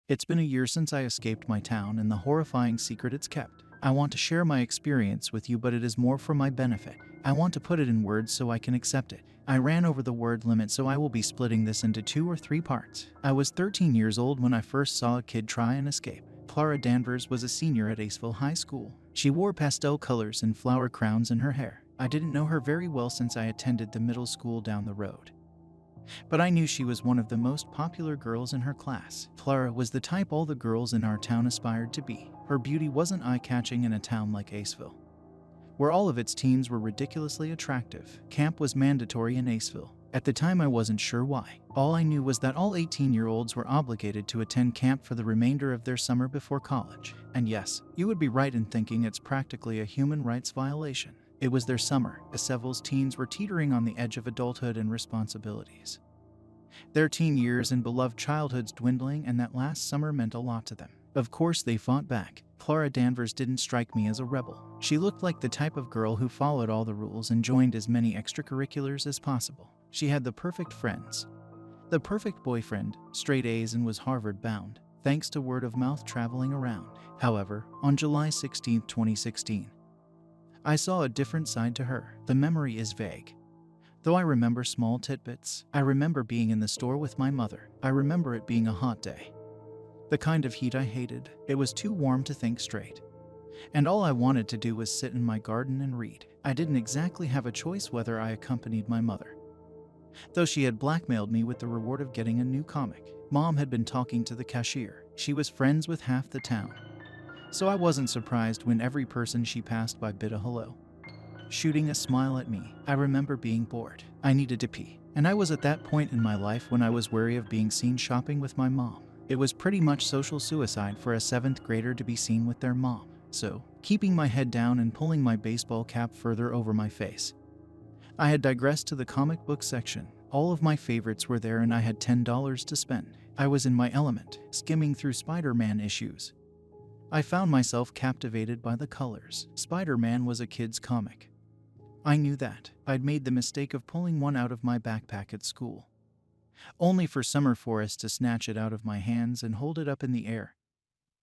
It's been a year since I escaped my town and the horrifying secret it's kept. I want to share my experience with you, but it is more for my benefit. I want to put it in words so I can accept it. I ran over the word limit, so I will be splitting this into 2 or 3 parts. I was 13 years old when I first saw a kid try and escape. Clara Danvers was a senior at Aceville High School. She wore pastel colors and flower crowns in her hair. I didn't know her very well since I attended the middle school down the road, but I knew she was one of the most popular girls in her class. Clara was the type all the girls in our town aspired to be. Her beauty wasn't eye-catching in a town like Aceville, where all of its teens were ridiculously attractive. Camp was mandatory in Aceville. At the time, I wasn't sure why. All I knew was that all 18-year-olds were obligated to attend camp for the remainder of their summer before college. And yes, you would be right in thinking it's practically a human rights violation. It was their summer. Aceville's teens were teetering on the edge of adulthood and responsibilities. Their teen years and beloved childhoods dwindling, and that last summer meant a lot to them. Of course, they fought back. Clara Danvers didn't strike me as a rebel. She looked like the type of girl who followed all the rules and joined as many extracurriculars as possible. She had the perfect friends, the perfect boyfriend, straight A's, and was Harvard-bound, thanks to word of mouth traveling around. However, on July 16, 2016, I saw a different side to her. The memory is vague, though I remember small tidbits. I remember being in the store with my mother. I remember it being a hot day, the kind of heat I hated. It was too warm to think straight, and all I wanted to do was sit in my garden and read. I didn't exactly have a choice whether I accompanied my mother, though she had blackmailed me with the reward of getting a new comic. Mom had been talking to the cashier. She was friends with half the town, so I wasn't surprised when every person she passed by bid a hello, shooting a smile at me. I remember being bored. I needed to pee, and I was at that point in my life when I was wary of being seen shopping with my mom. It was pretty much social suicide for a 7th grader to be seen with their mom. So, keeping my head down and pulling my baseball cap further over my face, I had digressed to the comic book section. All of my favorites were there, and I had $10 to spend. I was in my element, skimming through Spider-Man issues. I found myself captivated by the colors. Spider-Man was a kid's comic. I knew that. I'd made the mistake of pulling one out of my backpack at school, only for Summer Forest to snatch it out of my hands and hold it up in the air,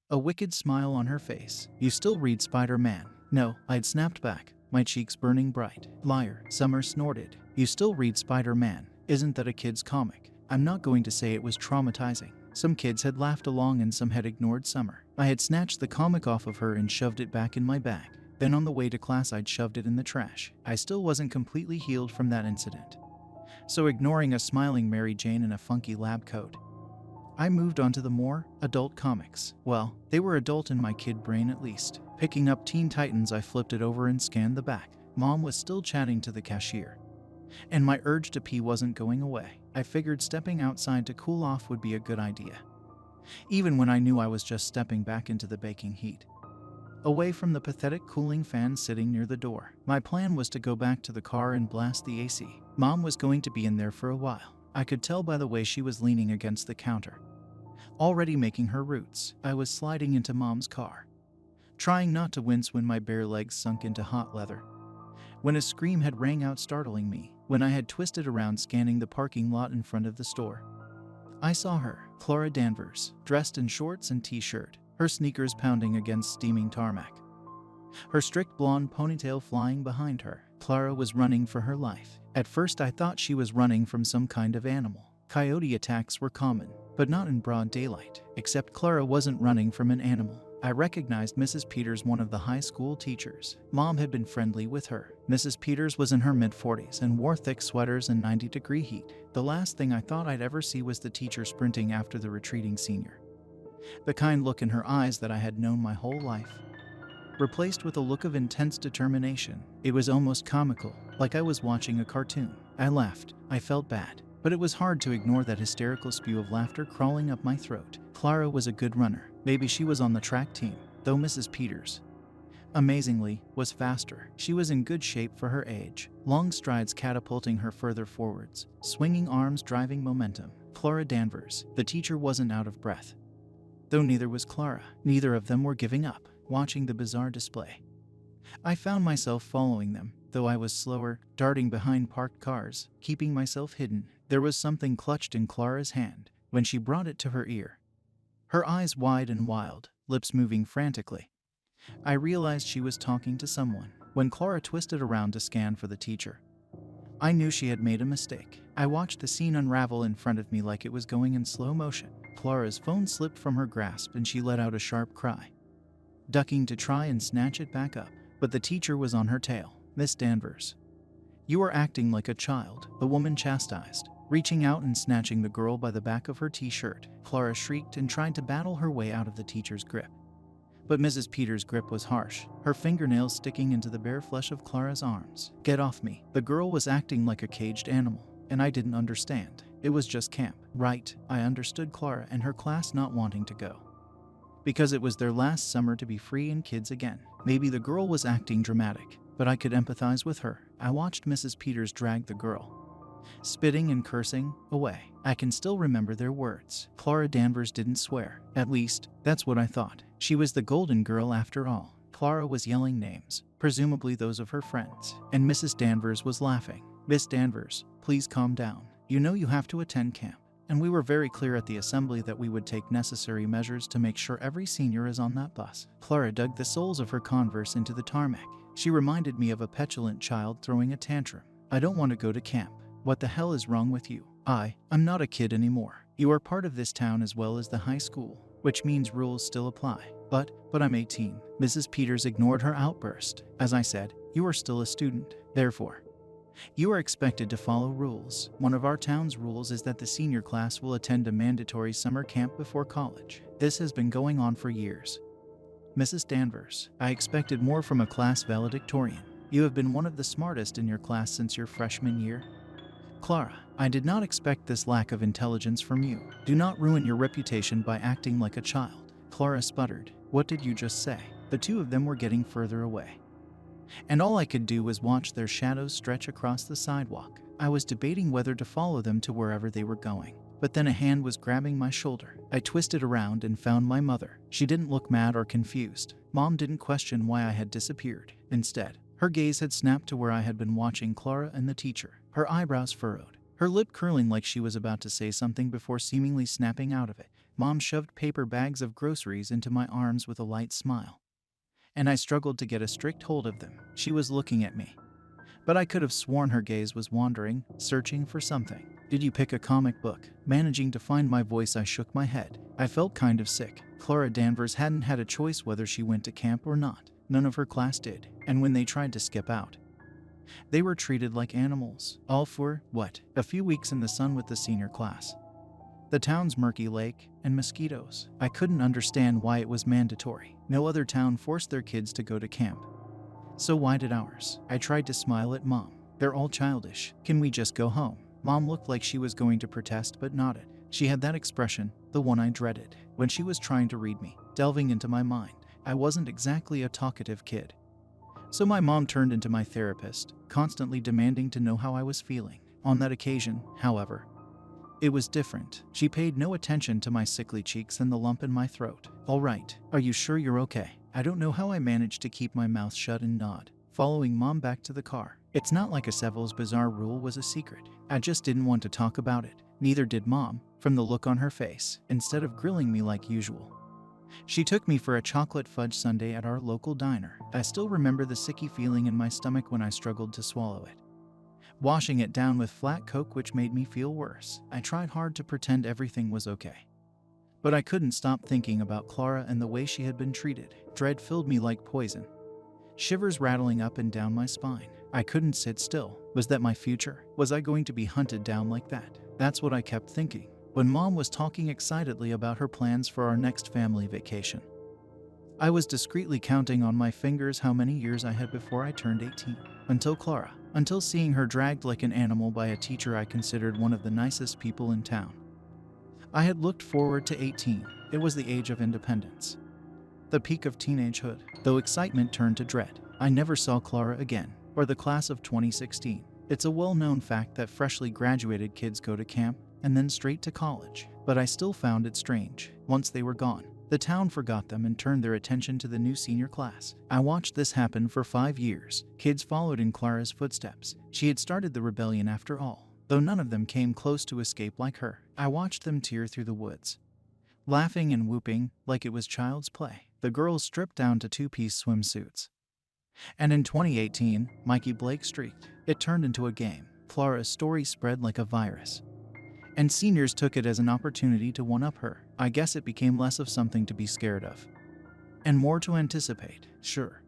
a wicked smile on her face. "You still read Spider-Man?" "No," I'd snapped back, my cheeks burning bright. "Liar," Summer snorted. "You still read Spider-Man? Isn't that a kid's comic?" I'm not going to say it was traumatizing. Some kids had laughed along and some had ignored Summer. I had snatched the comic off of her and shoved it back in my bag. Then on the way to class, I'd shoved it in the trash. I still wasn't completely healed from that incident, so ignoring a smiling Mary Jane in a funky lab coat, I moved on to the more adult comics. Well, they were adult in my kid brain at least. Picking up Teen Titans, I flipped it over and scanned the back. Mom was still chatting to the cashier, and my urge to pee wasn't going away. I figured stepping outside to cool off would be a good idea, even when I knew I was just stepping back into the baking heat, away from the pathetic cooling fan sitting near the door. My plan was to go back to the car and blast the AC. Mom was going to be in there for a while. I could tell by the way she was leaning against the counter, already making her roots. I was sliding into Mom's car, trying not to wince when my bare legs sunk into hot leather, when a scream had rang out, startling me. When I had twisted around, scanning the parking lot in front of the store, I saw her, Clara Danvers, dressed in shorts and t-shirt, her sneakers pounding against steaming tarmac, her strict blonde ponytail flying behind her. Clara was running for her life. At first, I thought she was running from some kind of animal. Coyote attacks were common, but not in broad daylight. Except Clara wasn't running from an animal. I recognized Mrs. Peters, one of the high school teachers. Mom had been friendly with her. Mrs. Peters was in her mid-40s and wore thick sweaters in 90-degree heat. The last thing I thought I'd ever see was the teacher sprinting after the retreating senior, the kind look in her eyes that I had known my whole life, replaced with a look of intense determination. It was almost comical, like I was watching a cartoon. I laughed. I felt bad, but it was hard to ignore that hysterical spew of laughter crawling up my throat. Clara was a good runner. Maybe she was on the track team, though Mrs. Peters, amazingly, was faster. She was in good shape for her age, long strides catapulting her further forwards, swinging arms driving momentum. Clara Danvers, the teacher, wasn't out of breath, though neither was Clara. Neither of them were giving up, watching the bizarre display. I found myself following them, though I was slower, darting behind parked cars, keeping myself hidden. There was something clutched in Clara's hand. When she brought it to her ear, her eyes wide and wild, lips moving frantically. I realized she was talking to someone when Clara twisted around to scan for the teacher. I knew she had made a mistake. I watched the scene unravel in front of me like it was going in slow motion. Clara's phone slipped from her grasp and she let out a sharp cry, ducking to try and snatch it back up. But the teacher was on her tail. "Miss Danvers, you are acting like a child," the woman chastised, reaching out and snatching the girl by the back of her t-shirt. Clara shrieked and tried to battle her way out of the teacher's grip. But Mrs. Peters' grip was harsh, her fingernails sticking into the bare flesh of Clara's arms. "Get off me." The girl was acting like a caged animal, and I didn't understand. It was just camp. Right, I understood Clara and her class not wanting to go, because it was their last summer to be free and kids again. Maybe the girl was acting dramatic, but I could empathize with her. I watched Mrs. Peters drag the girl, spitting and cursing, away. I can still remember their words. Clara Danvers didn't swear. At least, that's what I thought. She was the golden girl after all. Clara was yelling names, presumably those of her friends, and Mrs. Danvers was laughing. "Miss Danvers, please calm down. You know you have to attend camp." And we were very clear at the assembly that we would take necessary measures to make sure every senior is on that bus. Clara dug the soles of her Converse into the tarmac. She reminded me of a petulant child throwing a tantrum. "I don't want to go to camp. What the hell is wrong with you?" I'm not a kid anymore. You are part of this town as well as the high school, which means rules still apply. But I'm 18. Mrs. Peters ignored her outburst. "As I said, you are still a student. Therefore, you are expected to follow rules. One of our town's rules is that the senior class will attend a mandatory summer camp before college. This has been going on for years. Mrs. Danvers, I expected more from a class valedictorian. You have been one of the smartest in your class since your freshman year." "Clara, I did not expect this lack of intelligence from you. Do not ruin your reputation by acting like a child." Clara sputtered. "What did you just say?" The two of them were getting further away, and all I could do was watch their shadows stretch across the sidewalk. I was debating whether to follow them to wherever they were going, but then a hand was grabbing my shoulder. I twisted around and found my mother. She didn't look mad or confused. Mom didn't question why I had disappeared. Instead, her gaze had snapped to where I had been watching Clara and the teacher. Her eyebrows furrowed, her lip curling like she was about to say something before seemingly snapping out of it. Mom shoved paper bags of groceries into my arms with a light smile, and I struggled to get a strict hold of them. She was looking at me, but I could have sworn her gaze was wandering, searching for something. "Did you pick a comic book?" Managing to find my voice, I shook my head. I felt kind of sick. Clara Danvers hadn't had a choice whether she went to camp or not. None of her class did, and when they tried to skip out, they were treated like animals. All for, what? A few weeks in the sun with the senior class, the town's murky lake, and mosquitoes. I couldn't understand why it was mandatory. No other town forced their kids to go to camp, so why did ours? I tried to smile at Mom. "They're all childish. Can we just go home?" Mom looked like she was going to protest but nodded. She had that expression, the one I dreaded, when she was trying to read me, delving into my mind. I wasn't exactly a talkative kid, so my mom turned into my therapist, constantly demanding to know how I was feeling. On that occasion, however, it was different. She paid no attention to my sickly cheeks and the lump in my throat. "All right, are you sure you're okay?" I don't know how I managed to keep my mouth shut and nod, following Mom back to the car. It's not like a Seville's bizarre rule was a secret. I just didn't want to talk about it. Neither did Mom, from the look on her face. Instead of grilling me like usual, she took me for a chocolate fudge sundae at our local diner. I still remember the sicky feeling in my stomach when I struggled to swallow it, washing it down with flat Coke, which made me feel worse. I tried hard to pretend everything was okay, but I couldn't stop thinking about Clara and the way she had been treated. Dread filled me like poison, shivers rattling up and down my spine. I couldn't sit still. Was that my future? Was I going to be hunted down like that? That's what I kept thinking when Mom was talking excitedly about her plans for our next family vacation. I was discreetly counting on my fingers how many years I had before I turned 18. Until seeing her dragged like an animal by a teacher I considered one of the nicest people in town. I had looked forward to 18. It was the age of independence, the peak of teenagehood. Though excitement turned to dread, I never saw Clara again, or the class of 2016. It's a well-known fact that freshly graduated kids go to camp and then straight to college, but I still found it strange. Once they were gone, the town forgot them and turned their attention to the new senior class. I watched this happen for 5 years. Kids followed in Clara's footsteps. She had started the rebellion after all, though none of them came close to escape like her. I watched them tear through the woods, laughing and whooping like it was child's play. The girls stripped down to two-piece swimsuits. And in 2018, Mikey Blake streaked. It turned into a game. Clara's story spread like a virus. And seniors took it as an opportunity to one-up her. I guess it became less of something to be scared of. And more to anticipate, sure.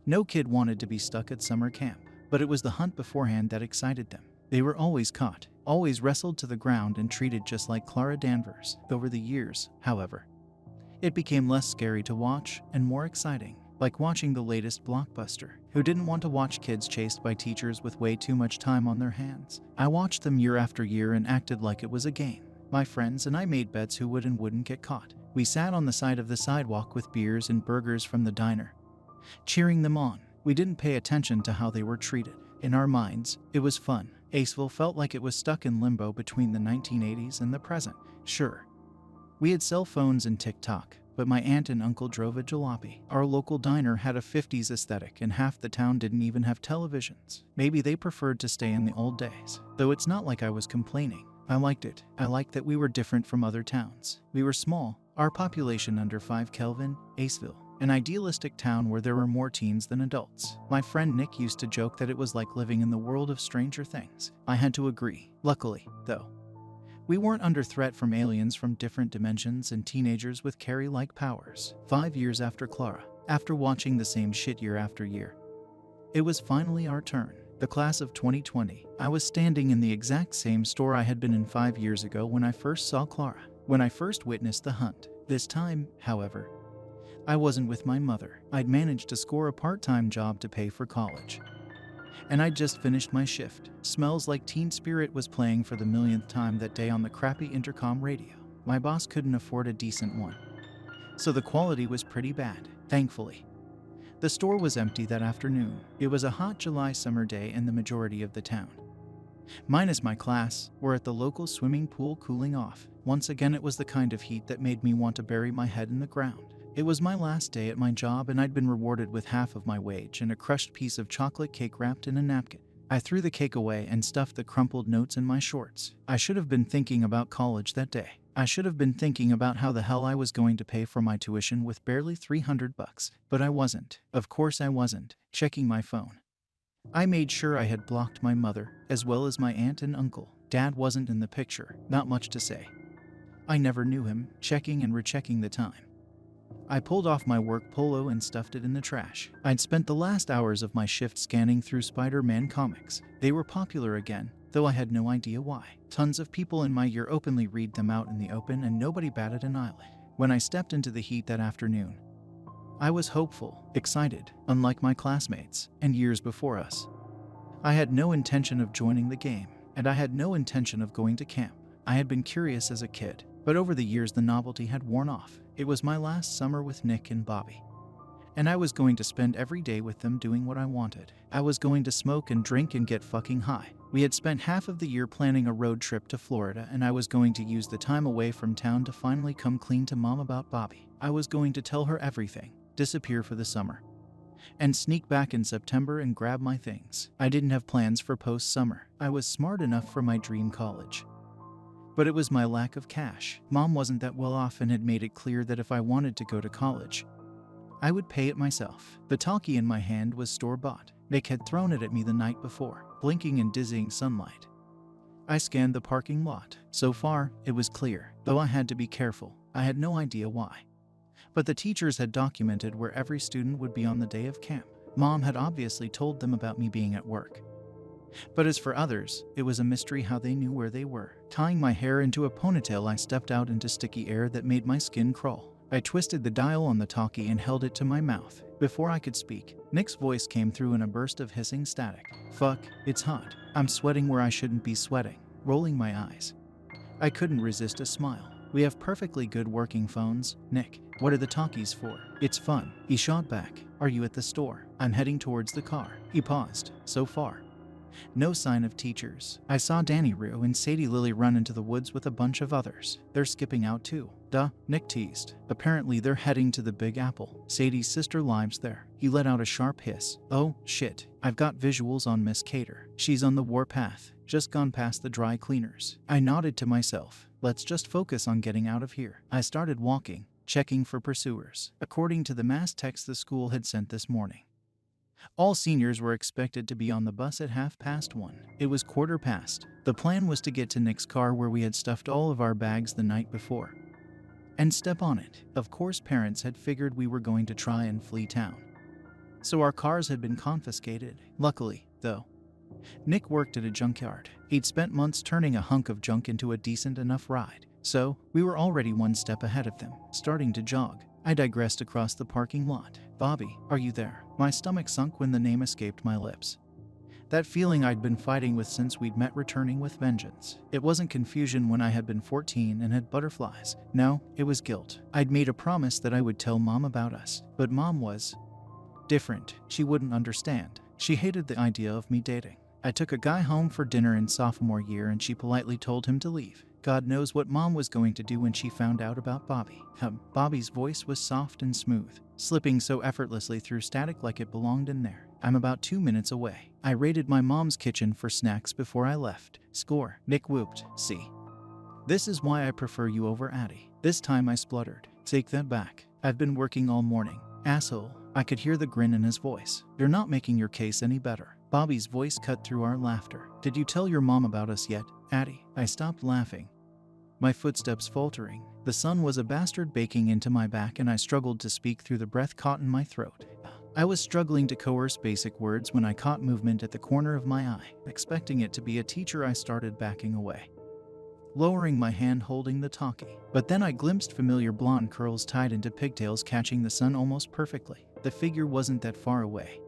No kid wanted to be stuck at summer camp, but it was the hunt beforehand that excited them. They were always caught, always wrestled to the ground and treated just like Clara Danvers. Over the years, however, it became less scary to watch and more exciting, like watching the latest blockbuster. Who didn't want to watch kids chased by teachers with way too much time on their hands? I watched them year after year and acted like it was a game. My friends and I made bets who would and wouldn't get caught. We sat on the side of the sidewalk with beers and burgers from the diner, cheering them on. We didn't pay attention to how they were treated. In our minds, it was fun. Aceville felt like it was stuck in limbo between the 1980s and the present. Sure, we had cell phones and TikTok, but my aunt and uncle drove a jalopy. Our local diner had a 50s aesthetic and half the town didn't even have televisions. Maybe they preferred to stay in the old days. Though it's not like I was complaining. I liked it. I liked that we were different from other towns. We were small, our population under 5 Kelvin, Aceville. An idealistic town where there were more teens than adults. My friend Nick used to joke that it was like living in the world of Stranger Things. I had to agree. Luckily, though, we weren't under threat from aliens from different dimensions and teenagers with Carrie-like powers. 5 years after Clara, after watching the same shit year after year, it was finally our turn. The class of 2020. I was standing in the exact same store I had been in 5 years ago when I first saw Clara, when I first witnessed the hunt. This time, however, I wasn't with my mother. I'd managed to score a part-time job to pay for college. And I'd just finished my shift. Smells Like Teen Spirit was playing for the millionth time that day on the crappy intercom radio. My boss couldn't afford a decent one, so the quality was pretty bad, thankfully. The store was empty that afternoon. It was a hot July summer day and the majority of the town, minus my class, were at the local swimming pool cooling off. Once again, it was the kind of heat that made me want to bury my head in the ground. It was my last day at my job and I'd been rewarded with half of my wage and a crushed piece of chocolate cake wrapped in a napkin. I threw the cake away and stuffed the crumpled notes in my shorts. I should have been thinking about college that day. I should have been thinking about how the hell I was going to pay for my tuition with barely $300. But I wasn't. Of course I wasn't. Checking my phone, I made sure I had blocked my mother, as well as my aunt and uncle. Dad wasn't in the picture. Not much to say. I never knew him. Checking and rechecking the time, I pulled off my work polo and stuffed it in the trash. I'd spent the last hours of my shift scanning through Spider-Man comics. They were popular again, though I had no idea why. Tons of people in my year openly read them out in the open and nobody batted an eyelid. When I stepped into the heat that afternoon, I was hopeful, excited, unlike my classmates and years before us. I had no intention of joining the game, and I had no intention of going to camp. I had been curious as a kid, but over the years the novelty had worn off. It was my last summer with Nick and Bobby, and I was going to spend every day with them doing what I wanted. I was going to smoke and drink and get fucking high. We had spent half of the year planning a road trip to Florida, and I was going to use the time away from town to finally come clean to Mom about Bobby. I was going to tell her everything, disappear for the summer, and sneak back in September and grab my things. I didn't have plans for post-summer. I was smart enough for my dream college, but it was my lack of cash. Mom wasn't that well off and had made it clear that if I wanted to go to college, I would pay it myself. The talkie in my hand was store-bought. Nick had thrown it at me the night before, blinking in dizzying sunlight. I scanned the parking lot. So far, it was clear, though I had to be careful. I had no idea why, but the teachers had documented where every student would be on the day of camp. Mom had obviously told them about me being at work. But as for others, it was a mystery how they knew where they were. Tying my hair into a ponytail, I stepped out into sticky air that made my skin crawl. I twisted the dial on the talkie and held it to my mouth. Before I could speak, Nick's voice came through in a burst of hissing static. Fuck, it's hot. I'm sweating where I shouldn't be sweating. Rolling my eyes, I couldn't resist a smile. We have perfectly good working phones, Nick. What are the talkies for? It's fun. He shot back. Are you at the store? I'm heading towards the car. He paused. So far, no sign of teachers. I saw Danny Rue and Sadie Lily run into the woods with a bunch of others. They're skipping out too. Duh, Nick teased. Apparently they're heading to the Big Apple. Sadie's sister lives there. He let out a sharp hiss. Oh, shit. I've got visuals on Miss Cater. She's on the warpath, just gone past the dry cleaners. I nodded to myself. Let's just focus on getting out of here. I started walking, checking for pursuers, according to the mass text the school had sent this morning. All seniors were expected to be on the bus at 1:30. It was 1:15. The plan was to get to Nick's car where we had stuffed all of our bags the night before and step on it. Of course, parents had figured we were going to try and flee town, so our cars had been confiscated. Luckily, though, Nick worked at a junkyard. He'd spent months turning a hunk of junk into a decent enough ride, so we were already one step ahead of them. Starting to jog, I digressed across the parking lot. Bobby, are you there? My stomach sunk when the name escaped my lips. That feeling I'd been fighting with since we'd met, returning with vengeance. It wasn't confusion when I had been 14 and had butterflies. No, it was guilt. I'd made a promise that I would tell Mom about us, but Mom was different. She wouldn't understand. She hated the idea of me dating. I took a guy home for dinner in sophomore year and she politely told him to leave. God knows what Mom was going to do when she found out about Bobby. Bobby's voice was soft and smooth, slipping so effortlessly through static like it belonged in there. I'm about 2 minutes away. I raided my mom's kitchen for snacks before I left. Score, Nick whooped. See? This is why I prefer you over Addie. This time I spluttered. Take that back. I've been working all morning. Asshole. I could hear the grin in his voice. You're not making your case any better. Bobby's voice cut through our laughter. Did you tell your mom about us yet, Addie? I stopped laughing, my footsteps faltering. The sun was a bastard baking into my back and I struggled to speak through the breath caught in my throat. I was struggling to coerce basic words when I caught movement at the corner of my eye. Expecting it to be a teacher, I started backing away, lowering my hand holding the talkie. But then I glimpsed familiar blonde curls tied into pigtails catching the sun almost perfectly. The figure wasn't that far away,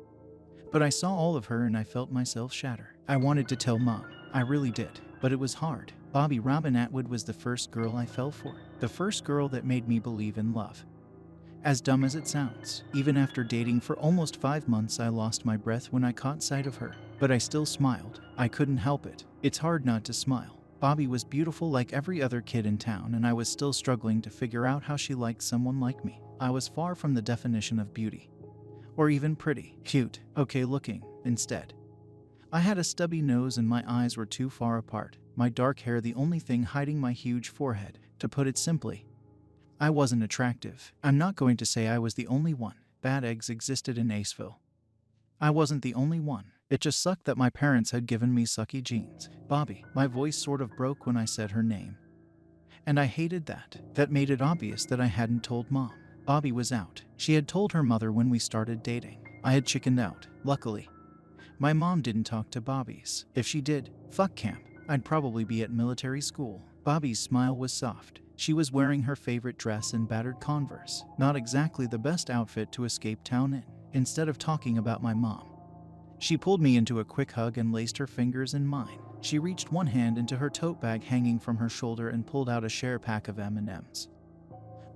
but I saw all of her and I felt myself shatter. I wanted to tell Mom. I really did, but it was hard. Bobby Robin Atwood was the first girl I fell for. The first girl that made me believe in love. As dumb as it sounds, even after dating for almost 5 months, I lost my breath when I caught sight of her. But I still smiled. I couldn't help it. It's hard not to smile. Bobby was beautiful like every other kid in town, and I was still struggling to figure out how she liked someone like me. I was far from the definition of beauty, or even pretty, cute, okay looking, instead. I had a stubby nose and my eyes were too far apart, my dark hair the only thing hiding my huge forehead. To put it simply, I wasn't attractive. I'm not going to say I was the only one. Bad eggs existed in Aceville. I wasn't the only one. It just sucked that my parents had given me sucky genes. Bobby, my voice sort of broke when I said her name. And I hated that. That made it obvious that I hadn't told Mom. Bobby was out. She had told her mother when we started dating. I had chickened out. Luckily, my mom didn't talk to Bobby's. If she did, fuck camp. I'd probably be at military school. Bobby's smile was soft. She was wearing her favorite dress and battered Converse. Not exactly the best outfit to escape town in. Instead of talking about my mom, she pulled me into a quick hug and laced her fingers in mine. She reached one hand into her tote bag hanging from her shoulder and pulled out a share pack of M&Ms,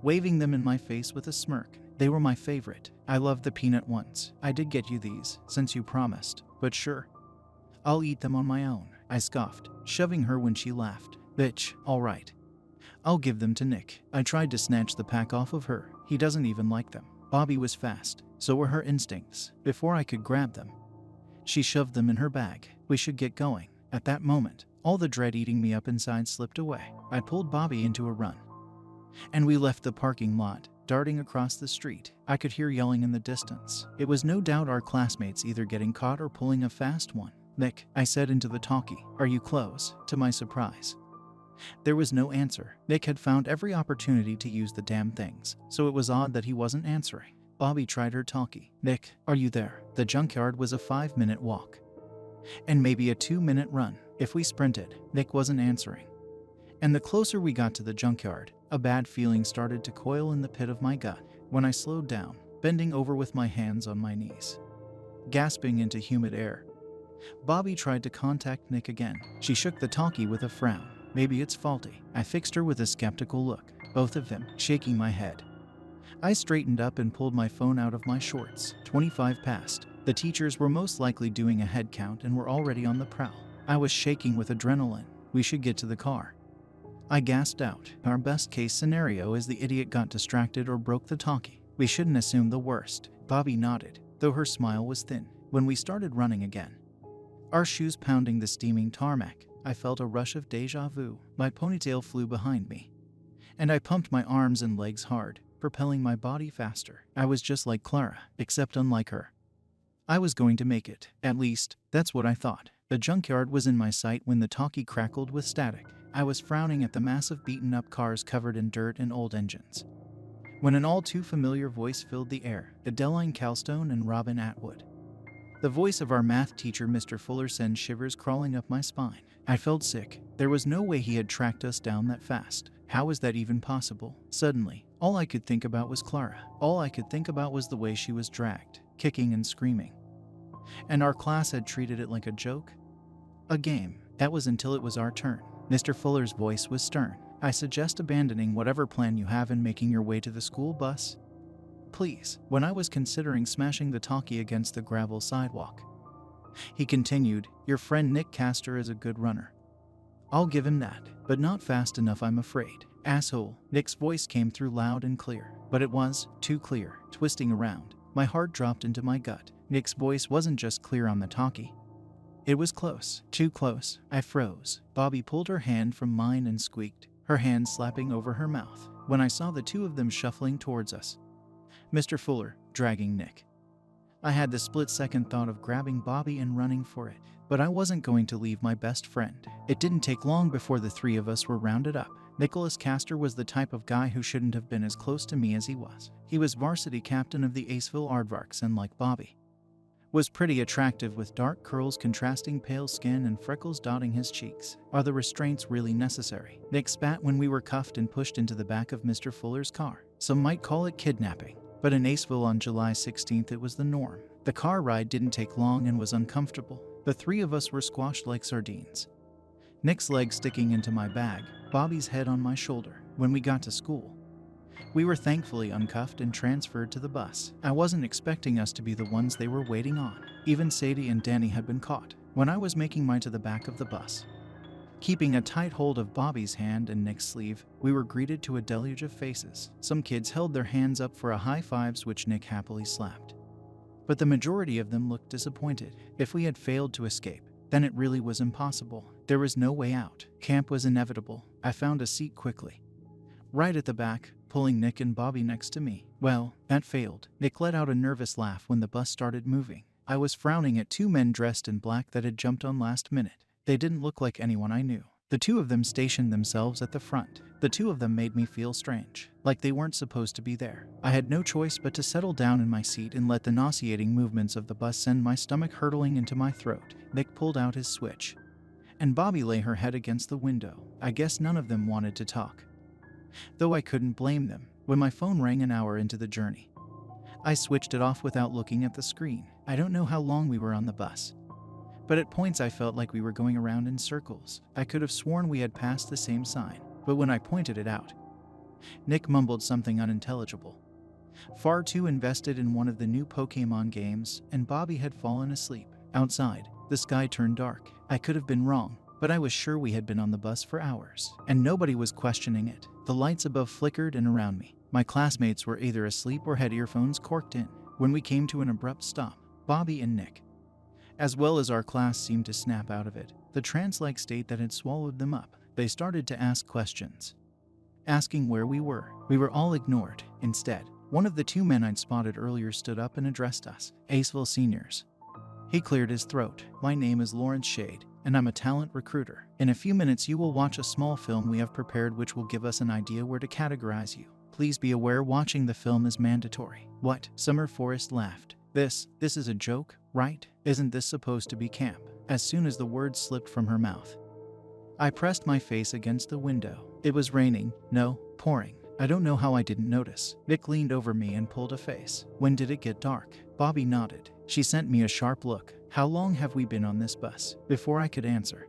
waving them in my face with a smirk. They were my favorite. I loved the peanut ones. I did get you these, since you promised, but sure, I'll eat them on my own. I scoffed, shoving her when she laughed. Bitch, all right. I'll give them to Nick. I tried to snatch the pack off of her. He doesn't even like them. Bobby was fast, so were her instincts. Before I could grab them, she shoved them in her bag. We should get going. At that moment, all the dread eating me up inside slipped away. I pulled Bobby into a run, and we left the parking lot, darting across the street. I could hear yelling in the distance. It was no doubt our classmates either getting caught or pulling a fast one. Nick, I said into the talkie, are you close? To my surprise, there was no answer. Nick had found every opportunity to use the damn things, so it was odd that he wasn't answering. Bobby tried her talkie. Nick, are you there? The junkyard was a 5-minute walk, and maybe a 2-minute run if we sprinted. Nick wasn't answering. And the closer we got to the junkyard, a bad feeling started to coil in the pit of my gut. When I slowed down, bending over with my hands on my knees, gasping into humid air, Bobby tried to contact Nick again. She shook the talkie with a frown. Maybe it's faulty. I fixed her with a skeptical look, both of them shaking my head. I straightened up and pulled my phone out of my shorts. 25 past. The teachers were most likely doing a head count and were already on the prowl. I was shaking with adrenaline. We should get to the car. I gasped out. Our best case scenario is the idiot got distracted or broke the talkie. We shouldn't assume the worst. Bobby nodded, though her smile was thin. When we started running again, our shoes pounding the steaming tarmac, I felt a rush of deja vu. My ponytail flew behind me, and I pumped my arms and legs hard, propelling my body faster. I was just like Clara, except unlike her. I was going to make it. At least, that's what I thought. The junkyard was in my sight when the talkie crackled with static. I was frowning at the massive beaten-up cars covered in dirt and old engines, when an all-too-familiar voice filled the air, Adeline Calstone and Robin Atwood. The voice of our math teacher, Mr. Fuller, sent shivers crawling up my spine. I felt sick. There was no way he had tracked us down that fast. How was that even possible? Suddenly, all I could think about was Clara. All I could think about was the way she was dragged, kicking and screaming. And our class had treated it like a joke? A game. That was until it was our turn. Mr. Fuller's voice was stern. I suggest abandoning whatever plan you have and making your way to the school bus. Please. When I was considering smashing the talkie against the gravel sidewalk, he continued, your friend Nick Castor is a good runner. I'll give him that, but not fast enough, I'm afraid. Asshole. Nick's voice came through loud and clear, but it was too clear. Twisting around, my heart dropped into my gut. Nick's voice wasn't just clear on the talkie. It was close, too close. I froze. Bobby pulled her hand from mine and squeaked, her hand slapping over her mouth, when I saw the two of them shuffling towards us. Mr. Fuller, dragging Nick. I had the split-second thought of grabbing Bobby and running for it, but I wasn't going to leave my best friend. It didn't take long before the three of us were rounded up. Nicholas Castor was the type of guy who shouldn't have been as close to me as he was. He was varsity captain of the Aceville Aardvarks and, like Bobby, was pretty attractive with dark curls contrasting pale skin and freckles dotting his cheeks. Are the restraints really necessary? Nick spat when we were cuffed and pushed into the back of Mr. Fuller's car. Some might call it kidnapping, but in Aceville on July 16th it was the norm. The car ride didn't take long and was uncomfortable. The three of us were squashed like sardines, Nick's leg sticking into my bag, Bobby's head on my shoulder. When we got to school, we were thankfully uncuffed and transferred to the bus. I wasn't expecting us to be the ones they were waiting on. Even Sadie and Danny had been caught. When I was making my to the back of the bus, keeping a tight hold of Bobby's hand and Nick's sleeve, we were greeted to a deluge of faces. Some kids held their hands up for a high fives, which Nick happily slapped, but the majority of them looked disappointed. If we had failed to escape, then it really was impossible. There was no way out. Camp was inevitable. I found a seat quickly, right at the back, pulling Nick and Bobby next to me. Well, that failed. Nick let out a nervous laugh when the bus started moving. I was frowning at two men dressed in black that had jumped on last minute. They didn't look like anyone I knew. The two of them stationed themselves at the front. The two of them made me feel strange, like they weren't supposed to be there. I had no choice but to settle down in my seat and let the nauseating movements of the bus send my stomach hurtling into my throat. Nick pulled out his switch, and Bobby lay her head against the window. I guess none of them wanted to talk, though I couldn't blame them. When my phone rang an hour into the journey, I switched it off without looking at the screen. I don't know how long we were on the bus, but at points I felt like we were going around in circles. I could have sworn we had passed the same sign, but when I pointed it out, Nick mumbled something unintelligible. Far too invested in one of the new Pokémon games, and Bobby had fallen asleep. Outside, the sky turned dark. I could have been wrong, but I was sure we had been on the bus for hours, and nobody was questioning it. The lights above flickered, and around me, my classmates were either asleep or had earphones corked in. When we came to an abrupt stop, Bobby and Nick, as well as our class, seemed to snap out of it, the trance-like state that had swallowed them up. They started to ask questions, asking where we were. We were all ignored. Instead, one of the two men I'd spotted earlier stood up and addressed us. Aceville seniors. He cleared his throat. My name is Lawrence Shade, and I'm a talent recruiter. In a few minutes you will watch a small film we have prepared which will give us an idea where to categorize you. Please be aware watching the film is mandatory. What? Summer Forest laughed. This is a joke, right? Isn't this supposed to be camp? As soon as the words slipped from her mouth, I pressed my face against the window. It was raining. No, pouring. I don't know how I didn't notice. Nick leaned over me and pulled a face. When did it get dark? Bobby nodded. She sent me a sharp look. How long have we been on this bus? Before I could answer,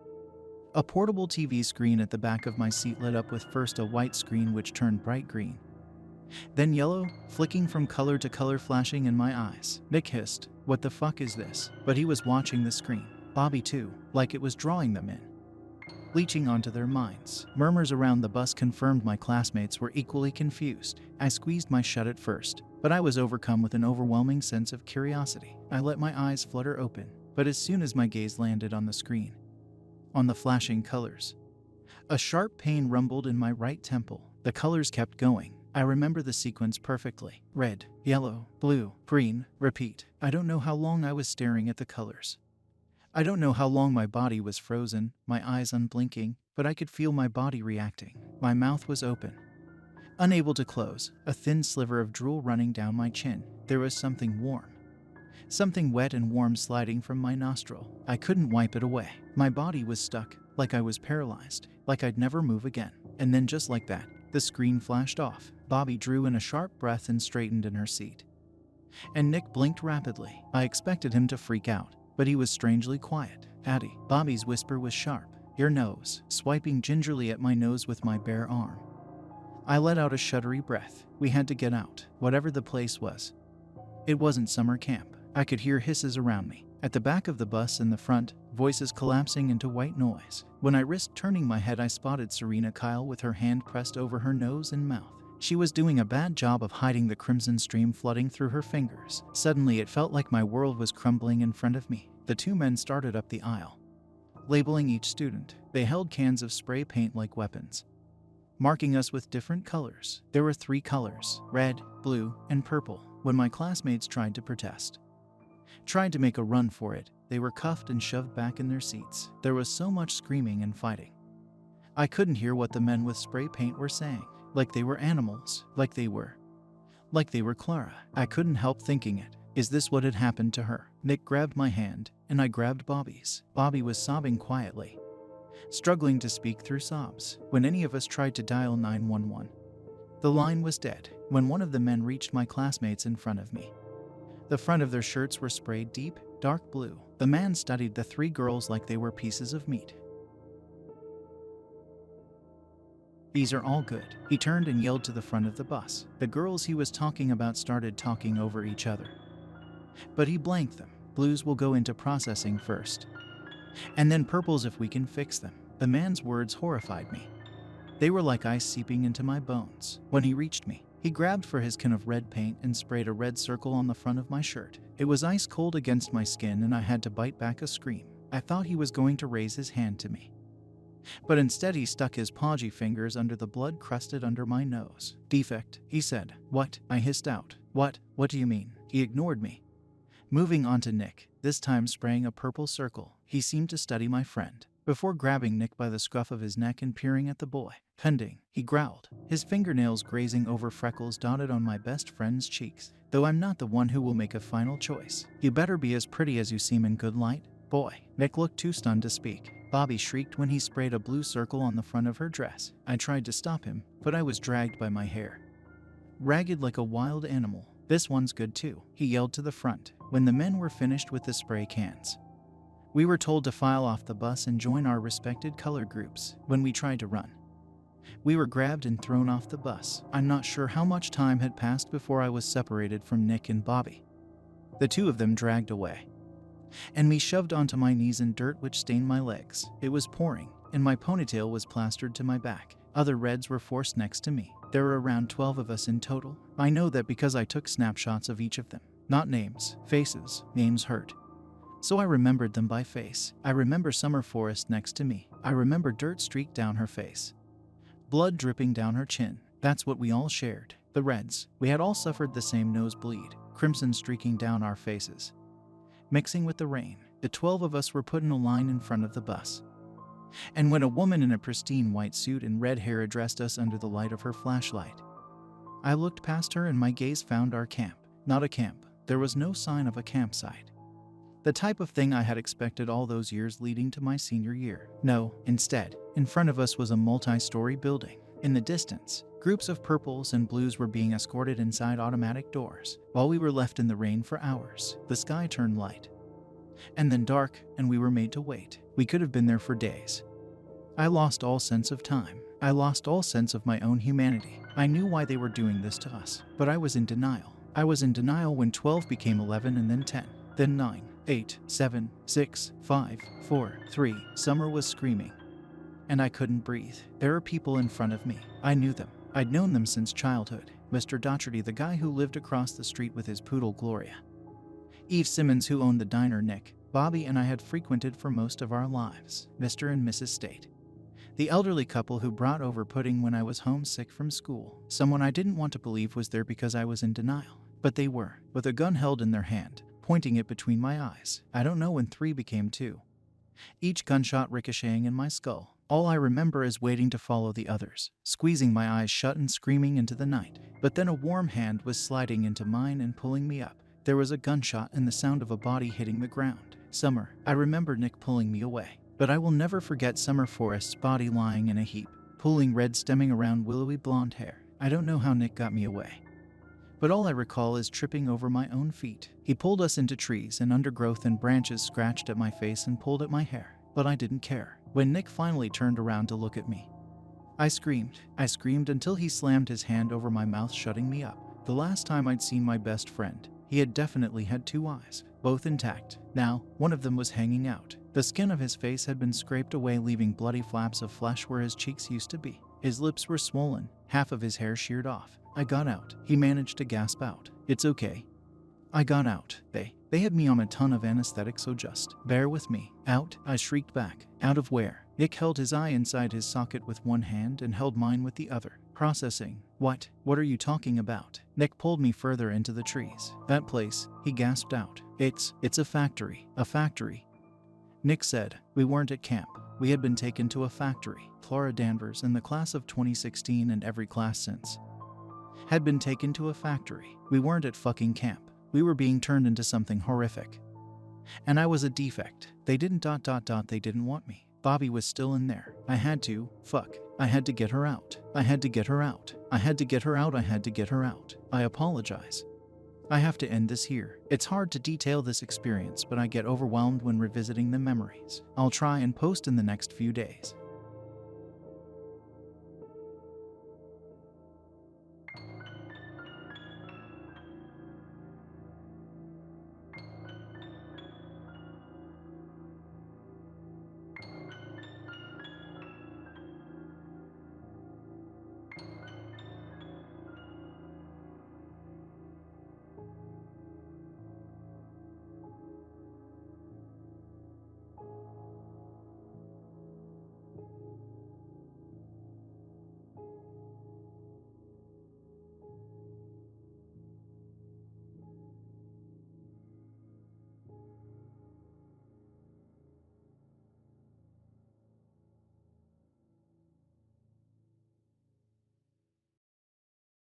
a portable TV screen at the back of my seat lit up with first a white screen which turned bright green, then yellow, flicking from color to color, flashing in my eyes. Nick hissed, "What the fuck is this?" But he was watching the screen. Bobby too, like it was drawing them in. leeching onto their minds. Murmurs around the bus confirmed my classmates were equally confused. I squeezed my shut at first, but I was overcome with an overwhelming sense of curiosity. I let my eyes flutter open, but as soon as my gaze landed on the screen, on the flashing colors, a sharp pain rumbled in my right temple. The colors kept going. I remember the sequence perfectly. Red, yellow, blue, green, repeat. I don't know how long I was staring at the colors. I don't know how long my body was frozen, my eyes unblinking, but I could feel my body reacting. My mouth was open, unable to close, a thin sliver of drool running down my chin. There was something warm, something wet and warm sliding from my nostril. I couldn't wipe it away. My body was stuck, like I was paralyzed, like I'd never move again. And then just like that, the screen flashed off. Bobby drew in a sharp breath and straightened in her seat. And Nick blinked rapidly. I expected him to freak out, but he was strangely quiet. Addie. Bobby's whisper was sharp. Your nose, swiping gingerly at my nose with my bare arm. I let out a shuddery breath. We had to get out, whatever the place was. It wasn't summer camp. I could hear hisses around me. At the back of the bus in the front, voices collapsing into white noise. When I risked turning my head, I spotted Serena Kyle with her hand pressed over her nose and mouth. She was doing a bad job of hiding the crimson stream flooding through her fingers. Suddenly, it felt like my world was crumbling in front of me. The two men started up the aisle, labeling each student. They held cans of spray paint like weapons, marking us with different colors. There were 3 colors: red, blue, and purple. When my classmates tried to protest, tried to make a run for it, they were cuffed and shoved back in their seats. There was so much screaming and fighting. I couldn't hear what the men with spray paint were saying. Like they were animals, like they were Clara. I couldn't help thinking it. Is this what had happened to her? Nick grabbed my hand, and I grabbed Bobby's. Bobby was sobbing quietly, struggling to speak through sobs. When any of us tried to dial 911, the line was dead. When one of the men reached my classmates in front of me, the front of their shirts were sprayed deep, dark blue. The man studied the 3 girls like they were pieces of meat. These are all good. He turned and yelled to the front of the bus. The girls he was talking about started talking over each other, but he blanked them. Blues will go into processing first, and then purples if we can fix them. The man's words horrified me. They were like ice seeping into my bones. When he reached me, he grabbed for his can of red paint and sprayed a red circle on the front of my shirt. It was ice cold against my skin and I had to bite back a scream. I thought he was going to raise his hand to me, but instead he stuck his podgy fingers under the blood crusted under my nose. Defect, he said. What? I hissed out. What do you mean? He ignored me, moving on to Nick, this time spraying a purple circle. He seemed to study my friend, before grabbing Nick by the scruff of his neck and peering at the boy. Pending, he growled, his fingernails grazing over freckles dotted on my best friend's cheeks. Though I'm not the one who will make a final choice. You better be as pretty as you seem in good light, boy. Nick looked too stunned to speak. Bobby shrieked when he sprayed a blue circle on the front of her dress. I tried to stop him, but I was dragged by my hair, ragged like a wild animal. This one's good too, he yelled to the front. When the men were finished with the spray cans, we were told to file off the bus and join our respected color groups. When we tried to run, we were grabbed and thrown off the bus. I'm not sure how much time had passed before I was separated from Nick and Bobby. The 2 of them dragged away, and me shoved onto my knees in dirt which stained my legs. It was pouring, and my ponytail was plastered to my back. Other Reds were forced next to me. There were around 12 of us in total. I know that because I took snapshots of each of them. Not names, faces. Names hurt, so I remembered them by face. I remember Summer Forest next to me. I remember dirt streaked down her face, blood dripping down her chin. That's what we all shared. The Reds. We had all suffered the same nosebleed, crimson streaking down our faces, mixing with the rain. The 12 of us were put in a line in front of the bus. And when a woman in a pristine white suit and red hair addressed us under the light of her flashlight, I looked past her and my gaze found our camp. Not a camp. There was no sign of a campsite, the type of thing I had expected all those years leading to my senior year. No, instead, in front of us was a multi-story building. In the distance, groups of purples and blues were being escorted inside automatic doors. While we were left in the rain for hours, the sky turned light, and then dark, and we were made to wait. We could have been there for days. I lost all sense of time. I lost all sense of my own humanity. I knew why they were doing this to us, but I was in denial. I was in denial when 12 became 11 and then 10, then 9, 8, 7, 6, 5, 4, 3. Summer was screaming, and I couldn't breathe. There were people in front of me. I knew them. I'd known them since childhood. Mr. Dougherty, the guy who lived across the street with his poodle Gloria. Eve Simmons, who owned the diner Nick, Bobby and I had frequented for most of our lives. Mr. and Mrs. State, the elderly couple who brought over pudding when I was homesick from school. Someone I didn't want to believe was there because I was in denial. But they were, with a gun held in their hand, pointing it between my eyes. I don't know when 3 became 2. Each gunshot ricocheting in my skull. All I remember is waiting to follow the others, squeezing my eyes shut and screaming into the night. But then a warm hand was sliding into mine and pulling me up. There was a gunshot and the sound of a body hitting the ground. Summer. I remember Nick pulling me away. But I will never forget Summer Forrest's body lying in a heap, pooling red stemming around willowy blonde hair. I don't know how Nick got me away, but all I recall is tripping over my own feet. He pulled us into trees and undergrowth, and branches scratched at my face and pulled at my hair, but I didn't care. When Nick finally turned around to look at me, I screamed. I screamed until he slammed his hand over my mouth, shutting me up. The last time I'd seen my best friend, he had definitely had 2 eyes, both intact. Now, one of them was hanging out. The skin of his face had been scraped away, leaving bloody flaps of flesh where his cheeks used to be. His lips were swollen, half of his hair sheared off. I got out. He managed to gasp out, "It's okay." I got out. They had me on a ton of anesthetic, so just bear with me. Out, I shrieked back. Out of where? Nick held his eye inside his socket with one hand and held mine with the other. Processing. What are you talking about? Nick pulled me further into the trees. That place, he gasped out. It's a factory. A factory. Nick said, "We weren't at camp. We had been taken to a factory." Clara Danvers, in the class of 2016 and every class since, had been taken to a factory. We weren't at fucking camp. We were being turned into something horrific. And I was a defect. They didn't ... They didn't want me. Bobby was still in there. I had to get her out. I had to get her out. I had to get her out. I had to get her out. I apologize. I have to end this here. It's hard to detail this experience, but I get overwhelmed when revisiting the memories. I'll try and post in the next few days.